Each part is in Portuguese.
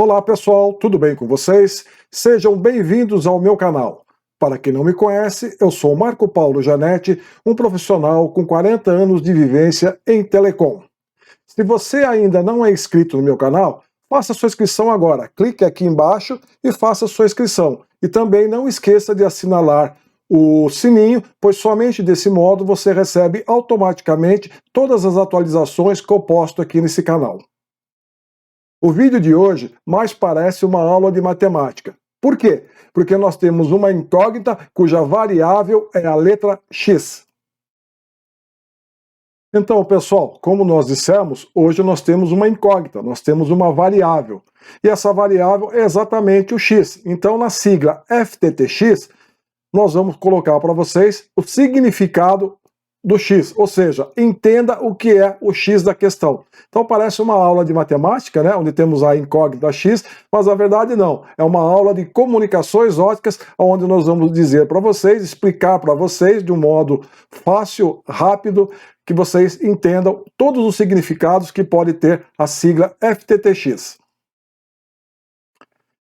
Olá pessoal, tudo bem com vocês? Sejam bem-vindos ao meu canal. Para quem não me conhece, eu sou Marco Paulo Janetti, um profissional com 40 anos de vivência em telecom. Se você ainda não é inscrito no meu canal, faça sua inscrição agora. Clique aqui embaixo e faça sua inscrição. E também não esqueça de assinalar o sininho, pois somente desse modo você recebe automaticamente todas as atualizações que eu posto aqui nesse canal. O vídeo de hoje mais parece uma aula de matemática. Por quê? Porque nós temos uma incógnita cuja variável é a letra x. Então, pessoal, como nós dissemos, hoje nós temos uma incógnita, nós temos uma variável. E essa variável é exatamente o x. Então, na sigla FTTX, nós vamos colocar para vocês o significado do x, ou seja, entenda o que é o x da questão. Então parece uma aula de matemática, né, onde temos a incógnita x, mas na verdade não, é uma aula de comunicações óticas, onde nós vamos dizer para vocês, explicar para vocês de um modo fácil, rápido, que vocês entendam todos os significados que pode ter a sigla FTTX.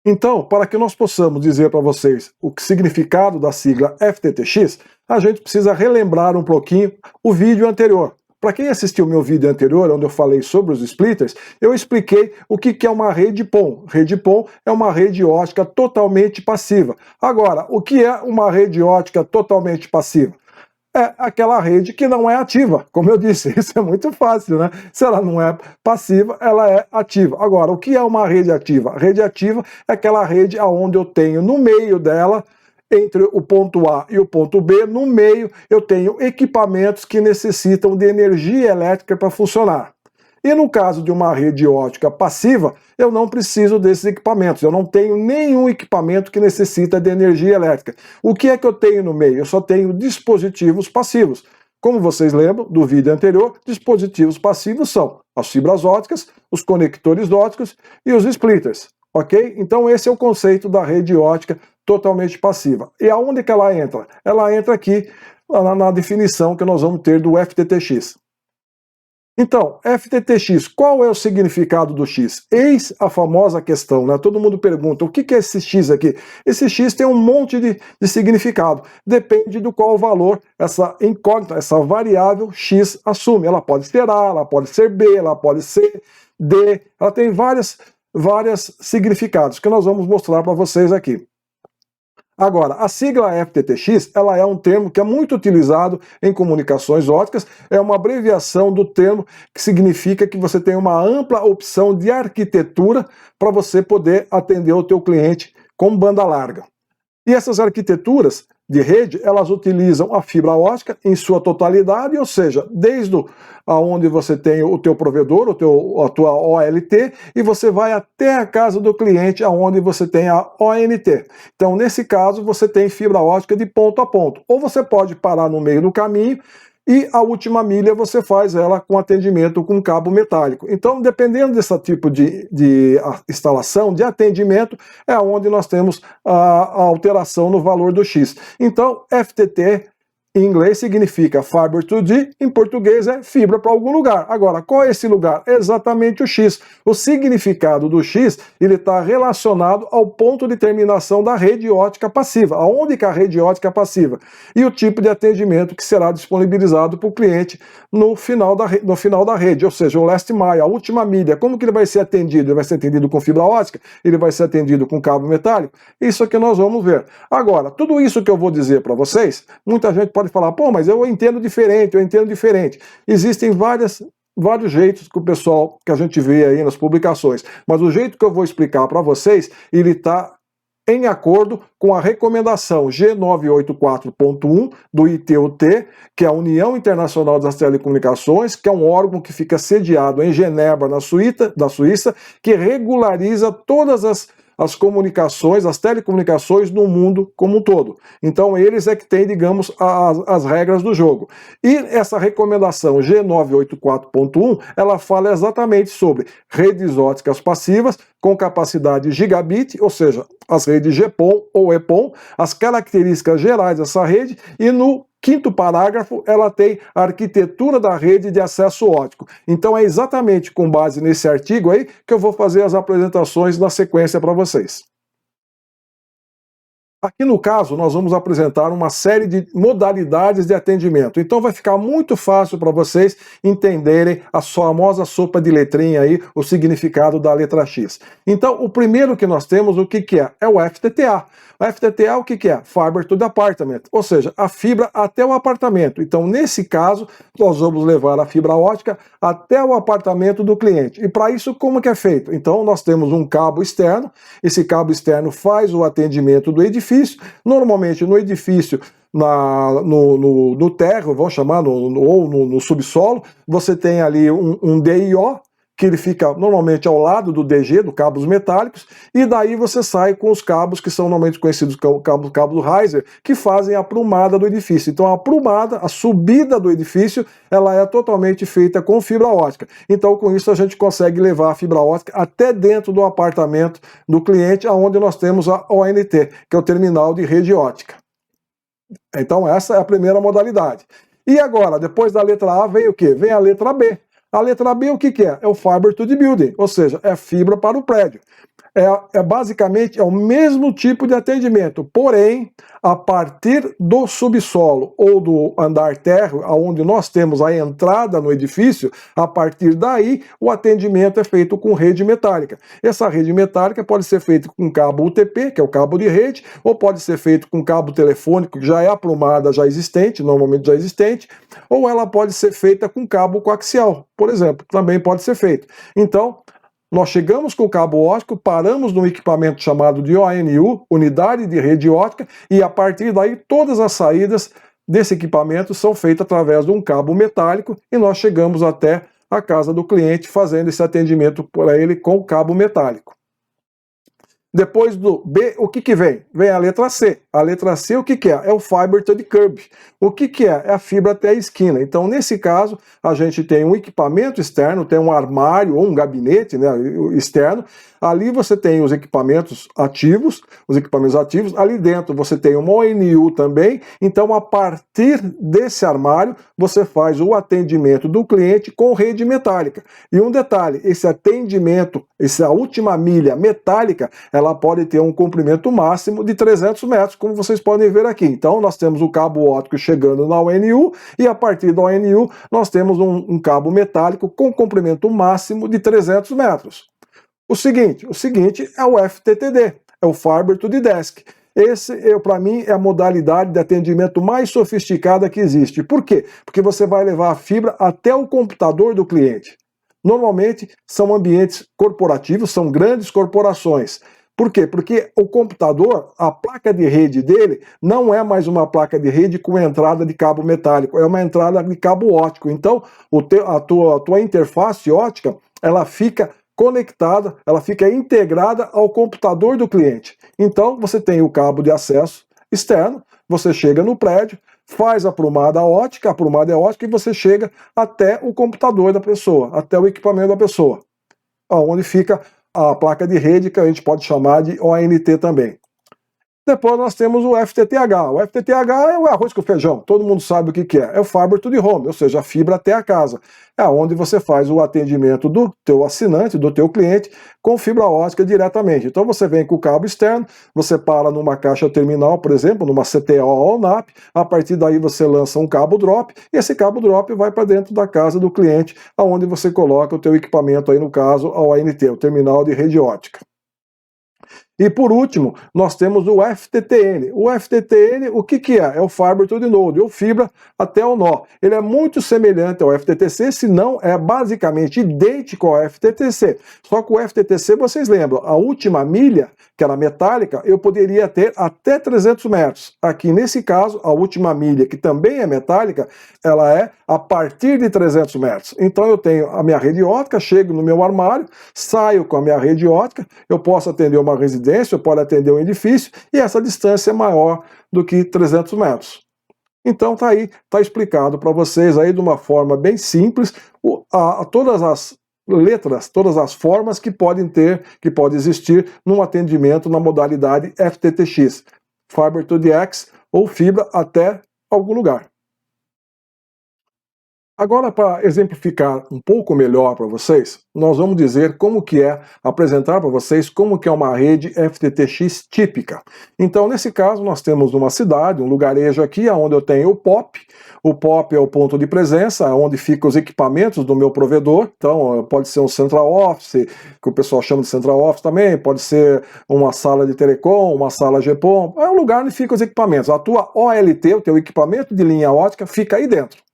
Então, para que nós possamos dizer para vocês o significado da sigla FTTX, a gente precisa relembrar um pouquinho o vídeo anterior. Para quem assistiu o meu vídeo anterior, onde eu falei sobre os splitters, eu expliquei o que é uma rede PON. Rede PON é uma rede ótica totalmente passiva. Agora, o que é uma rede ótica totalmente passiva? É aquela rede que não é ativa, como eu disse, isso é muito fácil, né? Se ela não é passiva, ela é ativa. Agora, o que é uma rede ativa? A rede ativa é aquela rede onde eu tenho no meio dela, entre o ponto A e o ponto B, no meio eu tenho equipamentos que necessitam de energia elétrica para funcionar. E no caso de uma rede ótica passiva, eu não preciso desses equipamentos, eu não tenho nenhum equipamento que necessita de energia elétrica. O que é que eu tenho no meio? Eu só tenho dispositivos passivos. Como vocês lembram do vídeo anterior, dispositivos passivos são as fibras óticas, os conectores óticos e os splitters, ok? Então esse é o conceito da rede ótica totalmente passiva. E aonde que ela entra? Ela entra aqui na definição que nós vamos ter do FTTX. Então, FTTX, qual é o significado do X? Eis a famosa questão, né? Todo mundo pergunta, o que é esse X aqui? Esse X tem um monte de significado, depende do qual valor essa incógnita, essa variável X assume. Ela pode ser A, ela pode ser B, ela pode ser D, ela tem vários significados que nós vamos mostrar para vocês aqui. Agora, a sigla FTTX, ela é um termo que é muito utilizado em comunicações óticas, é uma abreviação do termo que significa que você tem uma ampla opção de arquitetura para você poder atender o teu cliente com banda larga. E essas arquiteturas de rede, elas utilizam a fibra ótica em sua totalidade, ou seja, desde aonde você tem o teu provedor, a tua OLT, e você vai até a casa do cliente, aonde você tem a ONT. Então, nesse caso, você tem fibra ótica de ponto a ponto. Ou você pode parar no meio do caminho, e a última milha você faz ela com atendimento com cabo metálico. Então, dependendo desse tipo de instalação, de atendimento, é onde nós temos a alteração no valor do X. Então, FTT em inglês significa Fiber to the, em português é fibra para algum lugar. Agora, qual é esse lugar? É exatamente o X. O significado do X, ele está relacionado ao ponto de terminação da rede ótica passiva. Aonde que é a rede ótica passiva? E o tipo de atendimento que será disponibilizado para o cliente no final da rede, ou seja, o last mile, a última milha. Como que ele vai ser atendido? Ele vai ser atendido com fibra ótica? Ele vai ser atendido com cabo metálico? Isso aqui nós vamos ver. Agora, tudo isso que eu vou dizer para vocês, muita gente pode falar, pô, mas eu entendo diferente, Existem vários jeitos que o pessoal, que a gente vê aí nas publicações, mas o jeito que eu vou explicar para vocês, ele está em acordo com a recomendação G984.1 do ITU-T, que é a União Internacional das Telecomunicações, que é um órgão que fica sediado em Genebra, na Suíça, que regulariza todas as comunicações, as telecomunicações no mundo como um todo. Então eles é que têm, digamos, as regras do jogo. E essa recomendação G984.1, ela fala exatamente sobre redes óticas passivas com capacidade gigabit, ou seja, as redes GPON ou EPON, as características gerais dessa rede, e no quinto parágrafo ela tem a arquitetura da rede de acesso óptico. Então é exatamente com base nesse artigo aí que eu vou fazer as apresentações na sequência para vocês. Aqui no caso, nós vamos apresentar uma série de modalidades de atendimento. Então vai ficar muito fácil para vocês entenderem a famosa sopa de letrinha aí, o significado da letra X. Então, o primeiro que nós temos, o que é? É o FTTA. O FTTA, o que é? Fiber to the Apartment, ou seja, a fibra até o apartamento. Então, nesse caso, nós vamos levar a fibra ótica até o apartamento do cliente. E para isso, como que é feito? Então, nós temos um cabo externo, esse cabo externo faz o atendimento do edifício, normalmente no edifício, no térreo, vamos chamar, ou no subsolo, você tem ali um DIO, que ele fica normalmente ao lado do DG, do cabos metálicos, e daí você sai com os cabos que são normalmente conhecidos como cabos riser, que fazem a aprumada do edifício. Então a aprumada, a subida do edifício, ela é totalmente feita com fibra ótica. Então com isso a gente consegue levar a fibra ótica até dentro do apartamento do cliente, onde nós temos a ONT, que é o terminal de rede ótica. Então essa é a primeira modalidade. E agora, depois da letra A, vem o quê? Vem a letra B. A letra B, o que é? É o Fiber to the Building, ou seja, é fibra para o prédio. Basicamente o mesmo tipo de atendimento, porém, a partir do subsolo ou do andar térreo, onde nós temos a entrada no edifício, a partir daí o atendimento é feito com rede metálica. Essa rede metálica pode ser feita com cabo UTP, que é o cabo de rede, ou pode ser feito com cabo telefônico, que já é aprumada, já existente, normalmente já existente, ou ela pode ser feita com cabo coaxial, por exemplo, também pode ser feito. Então, nós chegamos com o cabo óptico, paramos num equipamento chamado de ONU, Unidade de Rede Ótica, e a partir daí todas as saídas desse equipamento são feitas através de um cabo metálico e nós chegamos até a casa do cliente fazendo esse atendimento para ele com o cabo metálico. Depois do B, o que vem? Vem a letra C. A letra C, o que é? É o Fiber to the Curb. O que é? É a fibra até a esquina. Então, nesse caso, a gente tem um equipamento externo, tem um armário ou um gabinete, né, externo. Ali você tem os equipamentos ativos, ali dentro você tem uma ONU também. Então, a partir desse armário, você faz o atendimento do cliente com rede metálica. E um detalhe, esse atendimento, essa última milha metálica, ela pode ter um comprimento máximo de 300 metros, como vocês podem ver aqui. Então, nós temos o cabo óptico chegando na ONU, e a partir da ONU, nós temos um cabo metálico com comprimento máximo de 300 metros. O seguinte é o FTTD, é o Fiber to the Desk. Esse, para mim, é a modalidade de atendimento mais sofisticada que existe. Por quê? Porque você vai levar a fibra até o computador do cliente. Normalmente, são ambientes corporativos, são grandes corporações. Por quê? Porque o computador, a placa de rede dele, não é mais uma placa de rede com entrada de cabo metálico, é uma entrada de cabo óptico. Então, a tua interface óptica, ela fica conectada, ela fica integrada ao computador do cliente. Então, você tem o cabo de acesso externo, você chega no prédio, faz a aprumada ótica, a aprumada é ótica, e você chega até o computador da pessoa, até o equipamento da pessoa, onde fica a placa de rede, que a gente pode chamar de ONT também. Depois nós temos o FTTH. O FTTH é o arroz com feijão, todo mundo sabe o que é. É o Fiber to the Home, ou seja, a fibra até a casa. É onde você faz o atendimento do teu assinante, do teu cliente, com fibra ótica diretamente. Então você vem com o cabo externo, você para numa caixa terminal, por exemplo, numa CTO ou NAP, a partir daí você lança um cabo drop, e esse cabo drop vai para dentro da casa do cliente, aonde você coloca o teu equipamento, aí no caso, a ONT, o terminal de rede ótica. E por último, nós temos o FTTN. O FTTN, o que é? É o Fiber to the Node, ou fibra até o nó. Ele é muito semelhante ao FTTC, se não é basicamente idêntico ao FTTC. Só que o FTTC, vocês lembram, a última milha, que era metálica, eu poderia ter até 300 metros. Aqui, nesse caso, a última milha, que também é metálica, ela é a partir de 300 metros. Então eu tenho a minha rede óptica, chego no meu armário, saio com a minha rede óptica, eu posso atender uma residência, eu posso atender um edifício, e essa distância é maior do que 300 metros. Então tá aí, tá explicado para vocês aí de uma forma bem simples todas as letras, todas as formas que podem existir num atendimento na modalidade FTTX, Fiber to the X ou fibra até algum lugar. Agora, para exemplificar um pouco melhor para vocês, nós vamos dizer como que é, apresentar para vocês como que é uma rede FTTX típica. Então, nesse caso, nós temos uma cidade, um lugarejo aqui, onde eu tenho o POP. O POP é o ponto de presença, onde ficam os equipamentos do meu provedor. Então, pode ser um Central Office, que o pessoal chama de Central Office também, pode ser uma sala de telecom, uma sala GPON. É um lugar onde ficam os equipamentos. A tua OLT, o teu equipamento de linha ótica, fica aí dentro.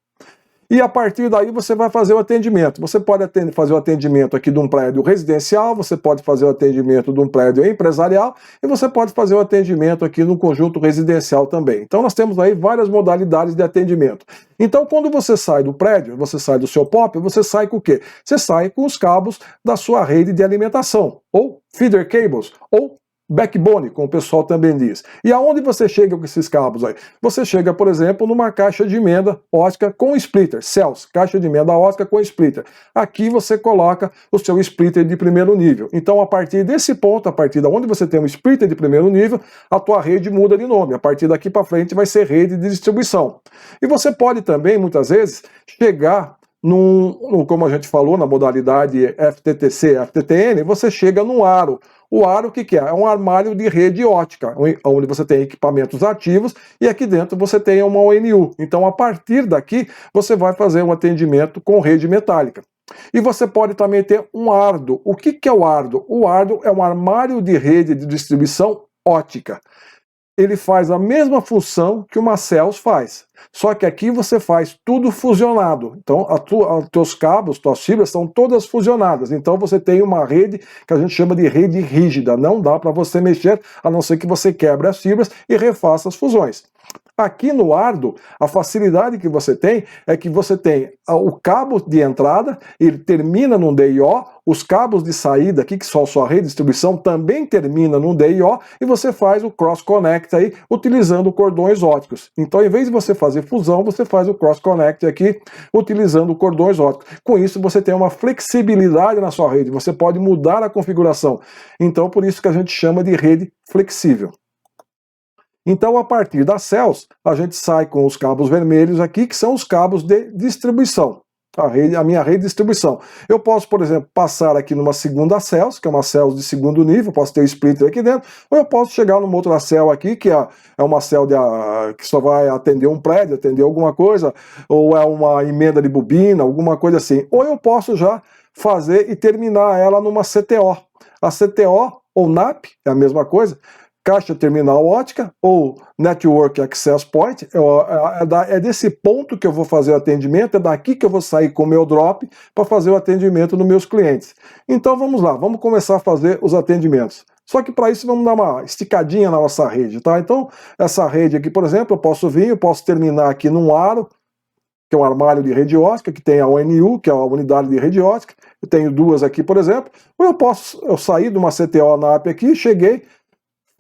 E a partir daí você vai fazer o atendimento. Você pode fazer o atendimento aqui de um prédio residencial, você pode fazer o atendimento de um prédio empresarial e você pode fazer o atendimento aqui no conjunto residencial também. Então nós temos aí várias modalidades de atendimento. Então quando você sai do prédio, você sai do seu POP, você sai com o quê? Você sai com os cabos da sua rede de alimentação, ou feeder cables, ou backbone, como o pessoal também diz. E aonde você chega com esses cabos aí? Você chega, por exemplo, numa caixa de emenda ótica com splitter, CELS, caixa de emenda ótica com splitter. Aqui você coloca o seu splitter de primeiro nível. Então, a partir desse ponto, a partir de onde você tem um splitter de primeiro nível, a tua rede muda de nome. A partir daqui para frente vai ser rede de distribuição. E você pode também, muitas vezes, chegar como a gente falou, na modalidade FTTC, FTTN, você chega num aro. O aro, o que é? É um armário de rede ótica, onde você tem equipamentos ativos e aqui dentro você tem uma ONU. Então, a partir daqui, você vai fazer um atendimento com rede metálica. E você pode também ter um ARDO. O que é o ARDO? O ARDO é um armário de rede de distribuição ótica. Ele faz a mesma função que uma CELS faz, só que aqui você faz tudo fusionado. Então, teus cabos, tuas fibras estão todas fusionadas. Então, você tem uma rede que a gente chama de rede rígida. Não dá para você mexer, a não ser que você quebre as fibras e refaça as fusões. Aqui no ARDO, a facilidade que você tem é que você tem o cabo de entrada, ele termina num DIO, os cabos de saída aqui, que são a sua rede de distribuição, também termina num DIO, e você faz o cross-connect aí, utilizando cordões óticos. Então, em vez de você fazer fusão, você faz o cross-connect aqui, utilizando cordões óticos. Com isso, você tem uma flexibilidade na sua rede, você pode mudar a configuração. Então, por isso que a gente chama de rede flexível. Então, a partir da CELS, a gente sai com os cabos vermelhos aqui, que são os cabos de distribuição. A minha rede de distribuição. Eu posso, por exemplo, passar aqui numa segunda CELS, que é uma CELS de segundo nível, posso ter splitter aqui dentro, ou eu posso chegar numa outra CEL aqui, que é uma CEL que só vai atender um prédio, atender alguma coisa, ou é uma emenda de bobina, alguma coisa assim. Ou eu posso já fazer e terminar ela numa CTO. A CTO, ou NAP, é a mesma coisa, caixa terminal ótica ou Network Access Point, é desse ponto que eu vou fazer o atendimento, é daqui que eu vou sair com o meu drop para fazer o atendimento nos meus clientes. Então vamos lá, vamos começar a fazer os atendimentos. Só que para isso vamos dar uma esticadinha na nossa rede, tá? Então essa rede aqui, por exemplo, eu posso terminar aqui num aro, que é um armário de rede ótica, que tem a ONU, que é a unidade de rede ótica, eu tenho duas aqui, por exemplo, ou eu sair de uma CTO NAP aqui, cheguei,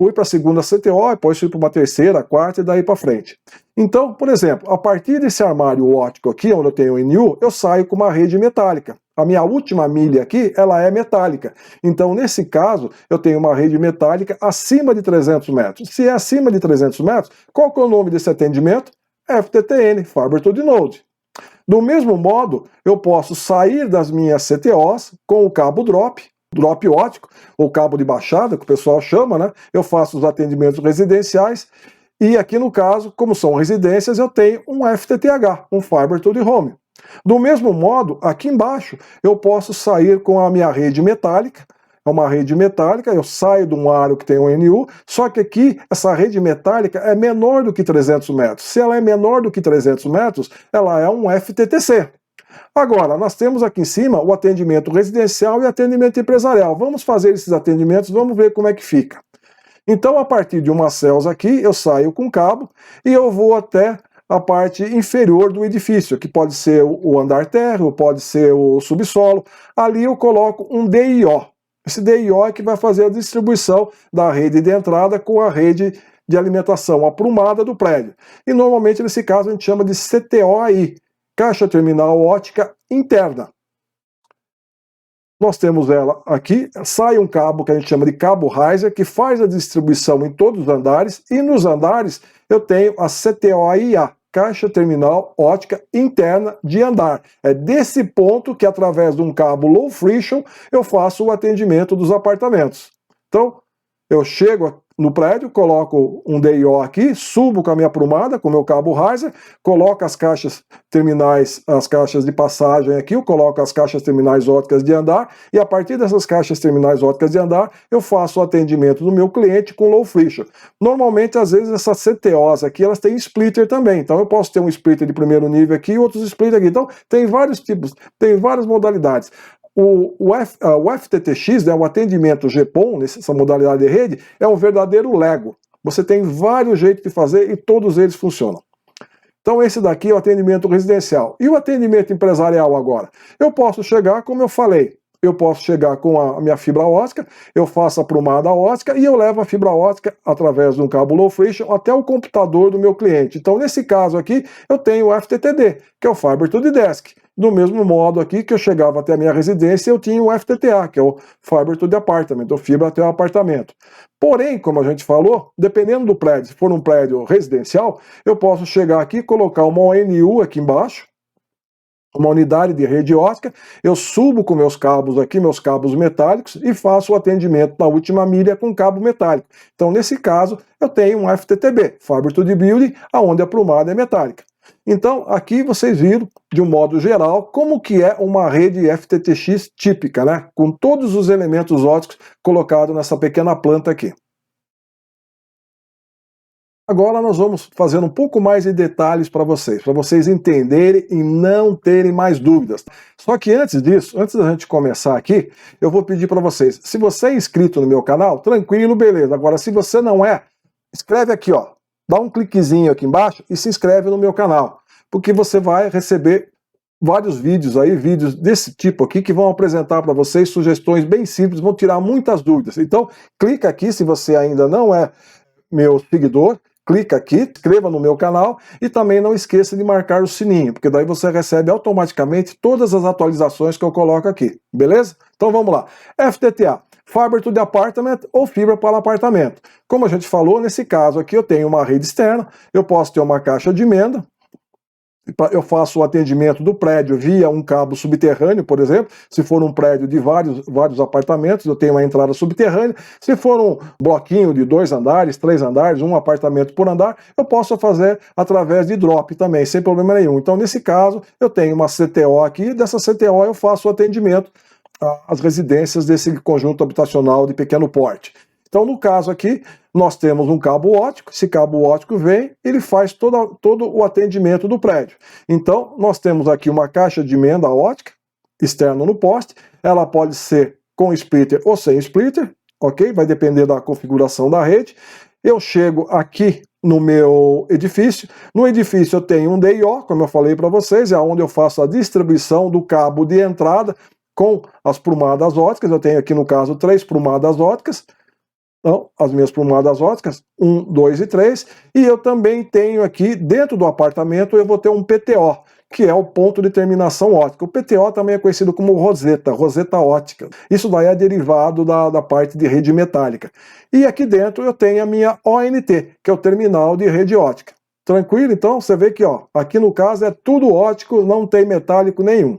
fui para a segunda CTO, depois fui para uma terceira, quarta e daí para frente. Então, por exemplo, a partir desse armário ótico aqui, onde eu tenho o NU, eu saio com uma rede metálica. A minha última milha aqui, ela é metálica. Então, nesse caso, eu tenho uma rede metálica acima de 300 metros. Se é acima de 300 metros, qual que é o nome desse atendimento? FTTN, Fiber to the Node. Do mesmo modo, eu posso sair das minhas CTOs com o cabo drop ótico, ou cabo de baixada, que o pessoal chama, né? Eu faço os atendimentos residenciais, e aqui no caso, como são residências, eu tenho um FTTH, um Fiber to the Home. Do mesmo modo, aqui embaixo, eu posso sair com a minha rede metálica, é uma rede metálica, eu saio de um aro que tem um NU, só que aqui, essa rede metálica é menor do que 300 metros. Se ela é menor do que 300 metros, ela é um FTTC. Agora, nós temos aqui em cima o atendimento residencial e atendimento empresarial. Vamos fazer esses atendimentos, vamos ver como é que fica. Então, a partir de uma CELS aqui, eu saio com cabo e eu vou até a parte inferior do edifício, que pode ser o andar térreo, pode ser o subsolo. Ali eu coloco um DIO. Esse DIO é que vai fazer a distribuição da rede de entrada com a rede de alimentação aprumada do prédio. E normalmente, nesse caso, a gente chama de CTOI, caixa terminal ótica interna. nós temos ela aqui, sai um cabo que a gente chama de cabo riser, que faz a distribuição em todos os andares, e nos andares eu tenho a CTOIA, caixa terminal ótica interna de andar. É desse ponto que, através de um cabo low friction, eu faço o atendimento dos apartamentos. Então, eu chego no prédio, coloco um DIO aqui, subo com a minha aprumada, com o meu cabo riser, coloco as caixas terminais, as caixas de passagem aqui, eu coloco as caixas terminais óticas de andar, e a partir dessas caixas terminais óticas de andar, eu faço o atendimento do meu cliente com low friction. Normalmente, às vezes, essas CTOs aqui, elas têm splitter também, então eu posso ter um splitter de primeiro nível aqui e outros splitter aqui. Então, tem vários tipos, tem várias modalidades. O FTTX, né, o atendimento GPON, nessa modalidade de rede, é um verdadeiro Lego. Você tem vários jeitos de fazer e todos eles funcionam. Então esse daqui é o atendimento residencial. E o atendimento empresarial agora? Eu posso chegar, como eu falei, eu posso chegar com a minha fibra ótica, eu faço a aprumada ótica e eu levo a fibra ótica através de um cabo low friction até o computador do meu cliente. Então nesse caso aqui, eu tenho o FTTD, que é o Fiber to the Desk. Do mesmo modo aqui que eu chegava até a minha residência, eu tinha o FTTA, que é o Fiber to the Apartment, ou fibra até o apartamento. Porém, como a gente falou, dependendo do prédio, se for um prédio residencial, eu posso chegar aqui e colocar uma ONU aqui embaixo, uma unidade de rede ótica, eu subo com meus cabos aqui, meus cabos metálicos, e faço o atendimento na última milha com cabo metálico. Então, nesse caso, eu tenho um FTTB, Fiber to the Building, onde a aprumada é metálica. Então, aqui vocês viram, de um modo geral, como que é uma rede FTTX típica, né? Com todos os elementos óticos colocados nessa pequena planta aqui. Agora nós vamos fazer um pouco mais de detalhes para vocês entenderem e não terem mais dúvidas. Só que antes disso, antes da gente começar aqui, eu vou pedir para vocês, se você é inscrito no meu canal, tranquilo, beleza. Agora, se você não é, escreve aqui, ó. Dá um cliquezinho aqui embaixo e se inscreve no meu canal, porque você vai receber vários vídeos aí, vídeos desse tipo aqui, que vão apresentar para vocês sugestões bem simples, vão tirar muitas dúvidas. Então, clica aqui se você ainda não é meu seguidor, clica aqui, inscreva no meu canal e também não esqueça de marcar o sininho, porque daí você recebe automaticamente todas as atualizações que eu coloco aqui, beleza? Então vamos lá. FTTA. Fiber to the Apartment ou fibra para apartamento. Como a gente falou, nesse caso aqui eu tenho uma rede externa, eu posso ter uma caixa de emenda, eu faço o atendimento do prédio via um cabo subterrâneo, por exemplo. Se for um prédio de vários apartamentos, eu tenho uma entrada subterrânea. Se for um bloquinho de 2 andares, 3 andares, um apartamento por andar, eu posso fazer através de drop também, sem problema nenhum. Então, nesse caso, eu tenho uma CTO aqui, dessa CTO eu faço o atendimento às residências desse conjunto habitacional de pequeno porte. Então, no caso aqui, nós temos um cabo ótico, esse cabo ótico vem, ele faz todo o atendimento do prédio. Então, nós temos aqui uma caixa de emenda ótica, externa no poste, ela pode ser com splitter ou sem splitter, ok? Vai depender da configuração da rede. Eu chego aqui no meu edifício, no edifício eu tenho um DIO, como eu falei para vocês, é onde eu faço a distribuição do cabo de entrada com as prumadas óticas. Eu tenho aqui no caso 3 prumadas óticas, então, as minhas prumadas óticas, 1, 2 e 3, e eu também tenho aqui, dentro do apartamento, eu vou ter um PTO, que é o ponto de terminação ótica. O PTO também é conhecido como roseta ótica. Isso daí é derivado da parte de rede metálica. E aqui dentro eu tenho a minha ONT, que é o terminal de rede ótica. Tranquilo? Então, você vê que ó, aqui no caso é tudo ótico, não tem metálico nenhum.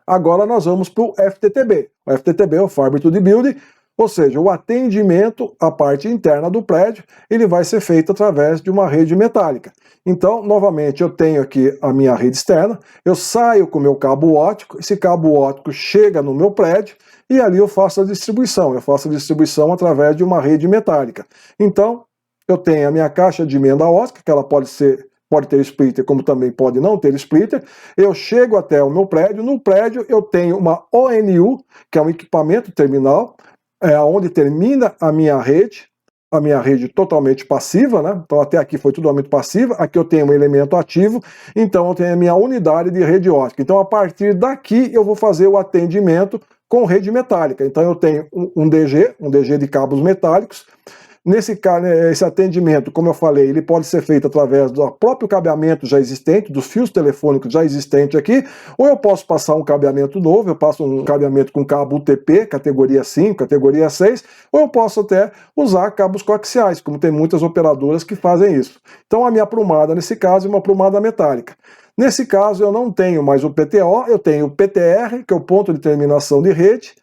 Agora nós vamos para o FTTB. O FTTB é o Fiber to the Building, ou seja, o atendimento à parte interna do prédio, ele vai ser feito através de uma rede metálica. Então, novamente, eu tenho aqui a minha rede externa, eu saio com o meu cabo ótico, esse cabo ótico chega no meu prédio e ali eu faço a distribuição. Eu faço a distribuição através de uma rede metálica. Então, eu tenho a minha caixa de emenda ótica, que ela pode ter splitter, como também pode não ter splitter. Eu chego até o meu prédio, no prédio eu tenho uma ONU, que é um equipamento terminal, onde termina a minha rede totalmente passiva, né? Então até aqui foi totalmente passiva, aqui eu tenho um elemento ativo, então eu tenho a minha unidade de rede ótica. Então a partir daqui eu vou fazer o atendimento com rede metálica. Então eu tenho um DG de cabos metálicos, Esse atendimento, como eu falei, ele pode ser feito através do próprio cabeamento já existente, dos fios telefônicos já existentes aqui, ou eu posso passar um cabeamento novo, eu passo um cabeamento com cabo UTP, categoria 5, categoria 6, ou eu posso até usar cabos coaxiais, como tem muitas operadoras que fazem isso. Então a minha aprumada, nesse caso, é uma aprumada metálica. Nesse caso eu não tenho mais o PTO, eu tenho o PTR, que é o ponto de terminação de rede,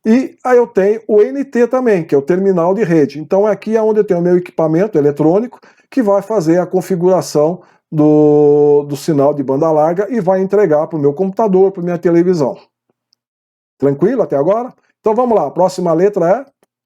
e aí eu tenho o NT também, que é o terminal de rede. Então aqui é onde eu tenho o meu equipamento eletrônico que vai fazer a configuração do sinal de banda larga e vai entregar para o meu computador, para a minha televisão. Tranquilo até agora? Então vamos lá, a próxima letra é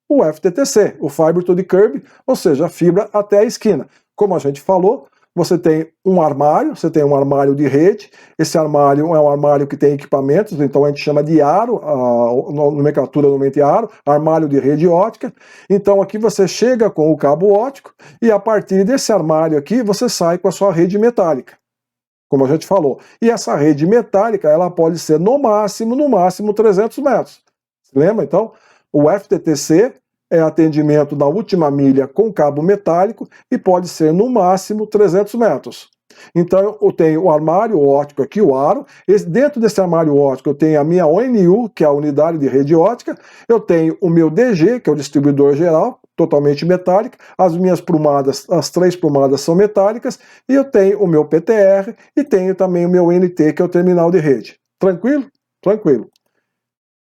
o FTTC, o Fiber to the Curb, ou seja, a fibra até a esquina. Como a gente falou, você tem um armário de rede, esse armário é um armário que tem equipamentos, então a gente chama de aro, a nomenclatura normalmente é aro, armário de rede ótica. Então aqui você chega com o cabo ótico e a partir desse armário aqui você sai com a sua rede metálica, como a gente falou. E essa rede metálica, ela pode ser no máximo 300 metros. Lembra então? O FTTC é atendimento na última milha com cabo metálico e pode ser no máximo 300 metros. Então eu tenho o armário óptico aqui, o aro. Dentro desse armário óptico eu tenho a minha ONU, que é a unidade de rede óptica. Eu tenho o meu DG, que é o distribuidor geral, totalmente metálica. As minhas prumadas, as 3 prumadas são metálicas. E eu tenho o meu PTR e tenho também o meu NT, que é o terminal de rede. Tranquilo? Tranquilo.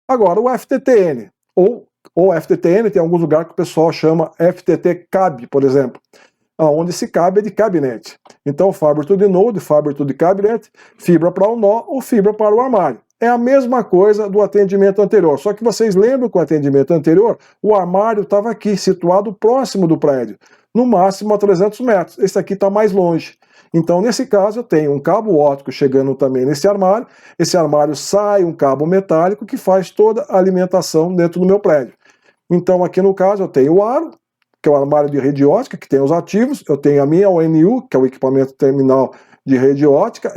Agora o FTTN, ou FTTN, tem alguns lugares que o pessoal chama FTT Cab, por exemplo. Onde esse cabo é de cabinet. Então, Fiber to the Node, Fiber to the Cabinet, fibra para o nó ou fibra para o armário. É a mesma coisa do atendimento anterior, só que vocês lembram que o atendimento anterior, o armário estava aqui, situado próximo do prédio, no máximo a 300 metros. Esse aqui está mais longe. Então, nesse caso, eu tenho um cabo óptico chegando também nesse armário. Esse armário sai um cabo metálico que faz toda a alimentação dentro do meu prédio. Então, aqui no caso, eu tenho o aro, que é o armário de rede ótica, que tem os ativos. Eu tenho a minha ONU, que é o equipamento terminal de rede ótica.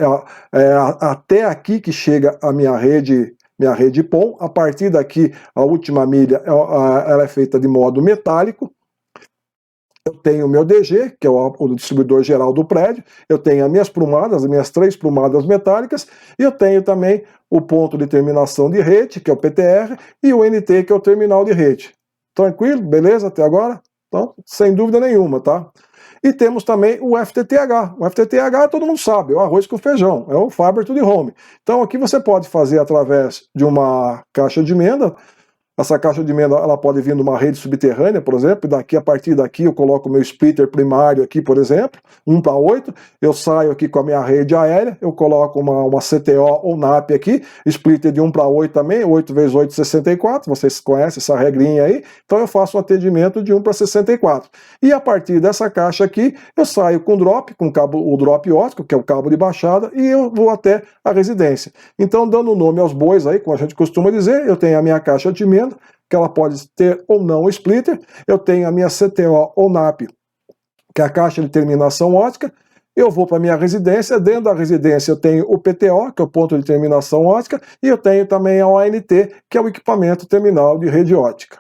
Até aqui que chega a minha rede PON. A partir daqui, a última milha, ela é feita de modo metálico. Eu tenho o meu DG, que é o distribuidor geral do prédio, eu tenho as minhas 3 prumadas metálicas, e eu tenho também o ponto de terminação de rede, que é o PTR, e o NT, que é o terminal de rede. Tranquilo? Beleza até agora? Então, sem dúvida nenhuma, tá? E temos também o FTTH. O FTTH todo mundo sabe, é o arroz com feijão, é o Fiber to the Home. Então aqui você pode fazer através de uma caixa de emenda. Essa caixa de emenda, ela pode vir de uma rede subterrânea, por exemplo, e a partir daqui eu coloco o meu splitter primário aqui, por exemplo, 1 para 8, eu saio aqui com a minha rede aérea, eu coloco uma CTO ou NAP aqui, splitter de 1 para 8 também, 8 vezes 8, 64, vocês conhecem essa regrinha aí, então eu faço um atendimento de 1 para 64. E a partir dessa caixa aqui, eu saio com o drop óptico, que é o cabo de baixada, e eu vou até a residência. Então, dando nome aos bois aí, como a gente costuma dizer, eu tenho a minha caixa de emenda, que ela pode ter ou não o splitter, eu tenho a minha CTO ou NAP, que é a caixa de terminação ótica, eu vou para a minha residência, dentro da residência eu tenho o PTO, que é o ponto de terminação ótica, e eu tenho também a ONT, que é o equipamento terminal de rede ótica.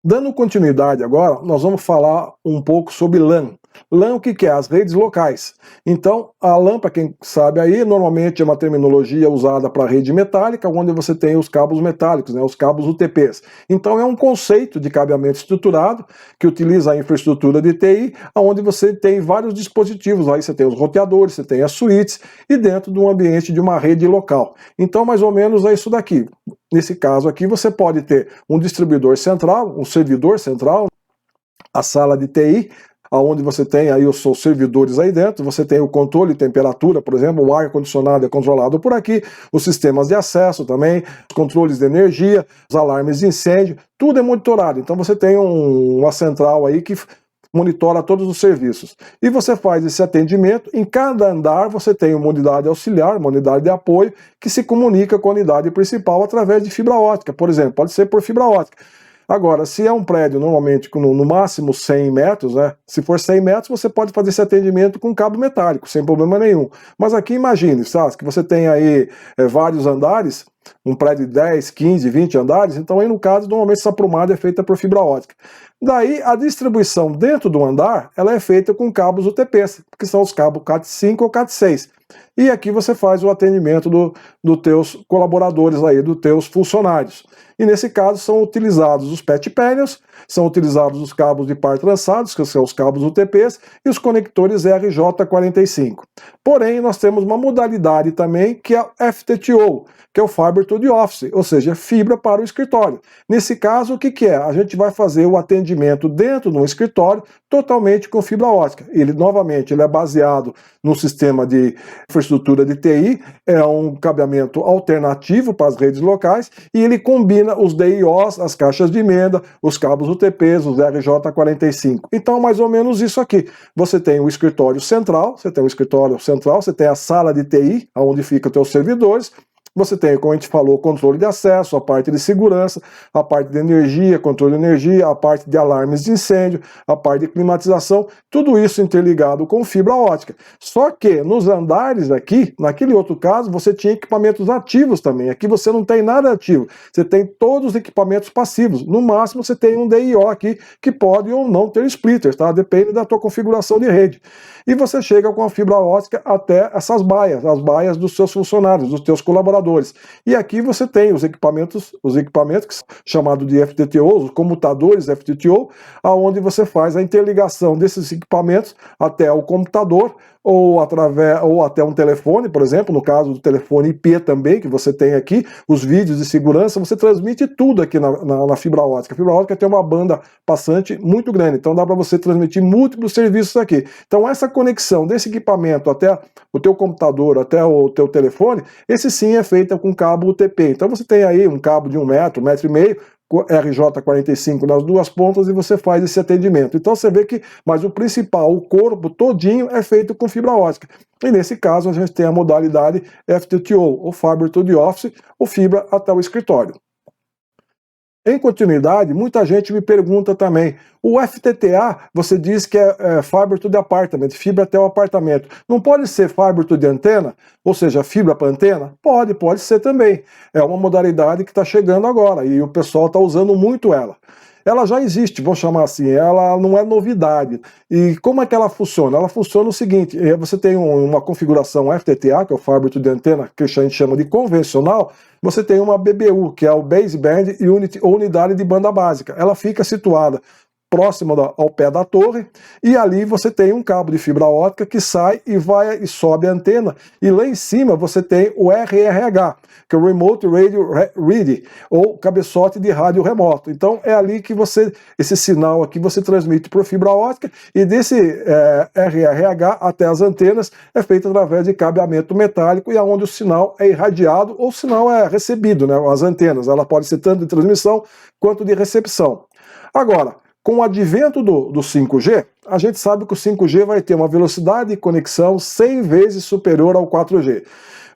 Dando continuidade agora, nós vamos falar um pouco sobre LAN. LAN, o que é? As redes locais. Então, a LAN, para quem sabe aí, normalmente é uma terminologia usada para rede metálica, onde você tem os cabos metálicos, né, os cabos UTPs. Então, é um conceito de cabeamento estruturado que utiliza a infraestrutura de TI, onde você tem vários dispositivos. Aí você tem os roteadores, você tem as suítes, e dentro de um ambiente de uma rede local. Então, mais ou menos é isso daqui. Nesse caso aqui, você pode ter um distribuidor central, um servidor central, a sala de TI, onde você tem aí os seus servidores aí dentro, você tem o controle de temperatura, por exemplo, o ar-condicionado é controlado por aqui, os sistemas de acesso também, os controles de energia, os alarmes de incêndio, tudo é monitorado. Então você tem uma central aí que monitora todos os serviços. E você faz esse atendimento, em cada andar você tem uma unidade auxiliar, uma unidade de apoio, que se comunica com a unidade principal através de fibra ótica, por exemplo, pode ser por fibra ótica. Agora, se é um prédio normalmente no máximo 100 metros, né? Se for 100 metros, você pode fazer esse atendimento com cabo metálico, sem problema nenhum. Mas aqui imagine, sabe, que você tem aí vários andares, um prédio de 10, 15, 20 andares, então aí no caso, normalmente essa aprumada é feita por fibra ótica. Daí a distribuição dentro do andar, ela é feita com cabos UTP, que são os cabos Cat5 ou Cat6. E aqui você faz o atendimento dos teus colaboradores aí, dos teus funcionários. E nesse caso são utilizados os PET panels, são utilizados os cabos de par trançados, que são os cabos UTPs, e os conectores RJ45. Porém, nós temos uma modalidade também que é o FTTO, que é o Fiber to the Office, ou seja, fibra para o escritório. Nesse caso, o que é? A gente vai fazer o atendimento dentro de um escritório totalmente com fibra ótica. Ele, novamente, ele é baseado no sistema de infraestrutura de TI, é um cabeamento alternativo para as redes locais, e ele combina os DIOs, as caixas de emenda, os cabos UTPs, os RJ45. Então, mais ou menos isso aqui. Você tem o escritório central, você tem a sala de TI, onde ficam os teus servidores. Você tem, como a gente falou, controle de acesso, a parte de segurança, a parte de energia, controle de energia, a parte de alarmes de incêndio, a parte de climatização, tudo isso interligado com fibra ótica. Só que nos andares aqui, naquele outro caso, você tinha equipamentos ativos também. Aqui você não tem nada ativo, você tem todos os equipamentos passivos. No máximo você tem um DIO aqui que pode ou não ter splitters, tá? Depende da tua configuração de rede. E você chega com a fibra ótica até essas baias, as baias dos seus funcionários, dos teus colaboradores. E aqui você tem os equipamentos que são chamados de FTTO, os comutadores FTTO, aonde você faz a interligação desses equipamentos até o computador ou até um telefone, por exemplo, no caso do telefone IP também, que você tem aqui, os vídeos de segurança, você transmite tudo aqui na fibra ótica. A fibra ótica tem uma banda passante muito grande, então dá para você transmitir múltiplos serviços aqui. Então essa conexão desse equipamento até o teu computador, até o teu telefone, esse sim é feita com cabo UTP. Então você tem aí um cabo de 1 metro, 1,5 metro, RJ45 nas duas pontas e você faz esse atendimento. Então você vê que, mas o principal, o corpo todinho é feito com fibra ótica. E nesse caso a gente tem a modalidade FTTO, ou Fiber to the Office, ou fibra até o escritório. Em continuidade, muita gente me pergunta também, o FTTA, você diz que é Fiber to the Apartment, fibra até o apartamento. Não pode ser Fiber to the Antena? Ou seja, fibra para antena? Pode ser também. É uma modalidade que está chegando agora e o pessoal está usando muito ela. Ela já existe, vamos chamar assim, ela não é novidade. E como é que ela funciona? Ela funciona o seguinte, você tem uma configuração FTTA, que é o Fiber to the Antena, que a gente chama de convencional, você tem uma BBU, que é o Baseband Unit, ou unidade de banda básica. Ela fica situada próxima ao pé da torre, e ali você tem um cabo de fibra ótica que sai e vai e sobe a antena, e lá em cima você tem o RRH, que é o Remote Radio Read, ou cabeçote de rádio remoto. Então é ali que esse sinal aqui você transmite por fibra ótica, e desse RRH até as antenas é feito através de cabeamento metálico, e aonde o sinal é irradiado ou o sinal é recebido, né? As antenas, ela pode ser tanto de transmissão quanto de recepção. Agora, com o advento do 5G, a gente sabe que o 5G vai ter uma velocidade de conexão 100 vezes superior ao 4G.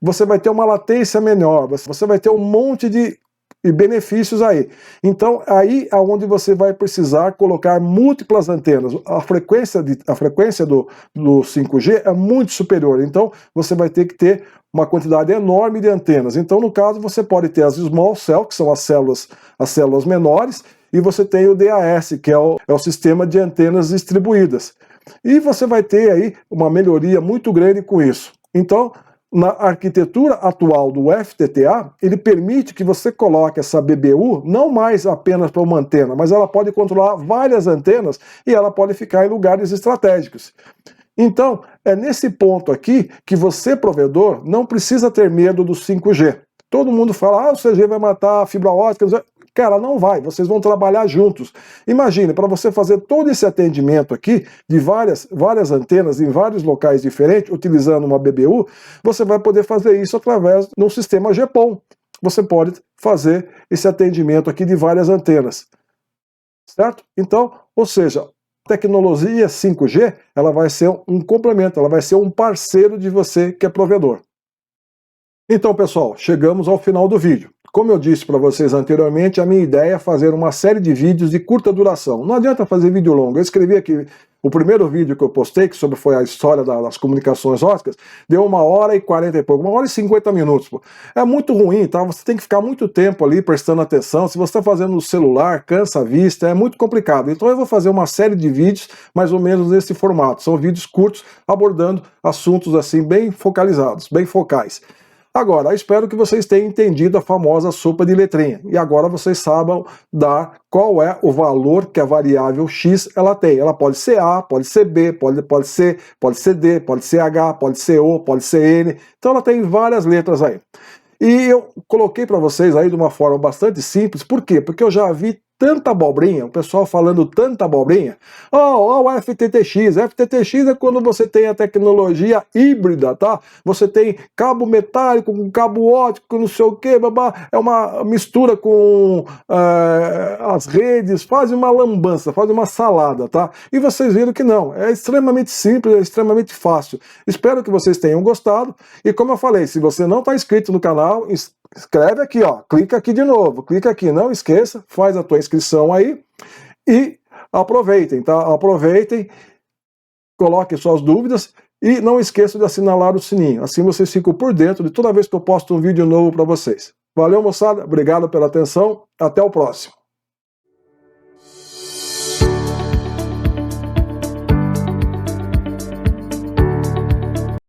Você vai ter uma latência menor, você vai ter um monte de benefícios aí. Então, aí é onde você vai precisar colocar múltiplas antenas. A frequência do 5G é muito superior, então você vai ter que ter uma quantidade enorme de antenas. Então, no caso, você pode ter as small cell, que são as células menores, e você tem o DAS, que é o sistema de antenas distribuídas. E você vai ter aí uma melhoria muito grande com isso. Então, na arquitetura atual do FTTA, ele permite que você coloque essa BBU não mais apenas para uma antena, mas ela pode controlar várias antenas e ela pode ficar em lugares estratégicos. Então, é nesse ponto aqui que você, provedor, não precisa ter medo do 5G. Todo mundo fala, o 5G vai matar a fibra ótica. Cara, não vai, vocês vão trabalhar juntos. Imagine, para você fazer todo esse atendimento aqui, de várias antenas em vários locais diferentes, utilizando uma BBU, você vai poder fazer isso através de um sistema GPON. Você pode fazer esse atendimento aqui de várias antenas. Certo? Então, ou seja, a tecnologia 5G, ela vai ser um complemento, ela vai ser um parceiro de você que é provedor. Então, pessoal, chegamos ao final do vídeo. Como eu disse para vocês anteriormente, a minha ideia é fazer uma série de vídeos de curta duração. Não adianta fazer vídeo longo. Eu escrevi aqui, o primeiro vídeo que eu postei, que foi a história das comunicações óticas, deu 1h40 e pouco, 1h50 minutos. Pô. É muito ruim, tá? Você tem que ficar muito tempo ali prestando atenção. Se você está fazendo no celular, cansa a vista, é muito complicado. Então eu vou fazer uma série de vídeos mais ou menos nesse formato. São vídeos curtos abordando assuntos assim bem focalizados, bem focais. Agora, espero que vocês tenham entendido a famosa sopa de letrinha. E agora vocês saibam dar qual é o valor que a variável x ela tem. Ela pode ser A, pode ser B, pode ser D, pode ser H, pode ser O, pode ser N. Então ela tem várias letras aí. E eu coloquei para vocês aí de uma forma bastante simples. Por quê? Porque eu já vi tanta abobrinha, o pessoal falando tanta abobrinha. O FTTX. FTTX é quando você tem a tecnologia híbrida, tá? Você tem cabo metálico com cabo óptico, não sei o que, babá. É uma mistura com as redes, faz uma lambança, faz uma salada, tá? E vocês viram que não, é extremamente simples, é extremamente fácil. Espero que vocês tenham gostado. E como eu falei, se você não está inscrito no canal, escreve aqui, ó, clica aqui de novo, clica aqui, não esqueça, faz a tua inscrição aí e aproveitem, tá? Aproveitem, coloquem suas dúvidas e não esqueçam de assinalar o sininho, assim vocês ficam por dentro de toda vez que eu posto um vídeo novo para vocês. Valeu, moçada, obrigado pela atenção, até o próximo.